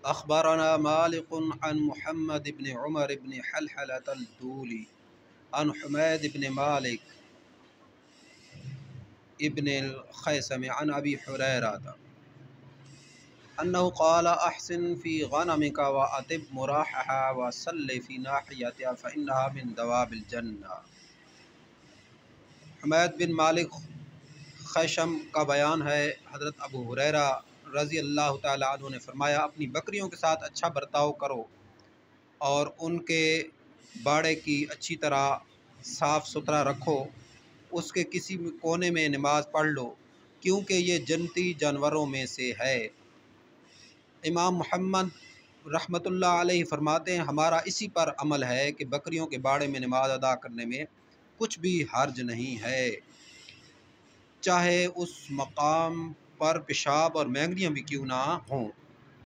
अखबरना मालिक अन मुहम्मद इब्न उमर इब्न हलहलत अल-दूली अन हुमैद इब्न मालिक इब्न अल-खैसम अन अबी हुरैरा अन्नहु क़ाल अहसिन फ़ी गनमिका व अतिब मुराहहा व सल्लि फ़ी नाहियतिहा फ़इन्नहा मिन दवाबिल जन्नह। हुमैद बिन मालिक खैशम का बयान है, हज़रत अबू हुरैरा रज़ी अल्लाह ताला अन्हु ने फरमाया, अपनी बकरियों के साथ अच्छा बर्ताव करो और उनके बाड़े की अच्छी तरह साफ़ सुथरा रखो, उसके किसी कोने में नमाज पढ़ लो, क्योंकि ये जन्नती जानवरों में से है। इमाम मोहम्मद रहमतुल्लाह अलैहि फरमाते हैं, हमारा इसी पर अमल है कि बकरियों के बाड़े में नमाज अदा करने में कुछ भी हर्ज नहीं है, चाहे उस मकाम पर पेशाब और मैंगनियाँ भी क्यों ना हों।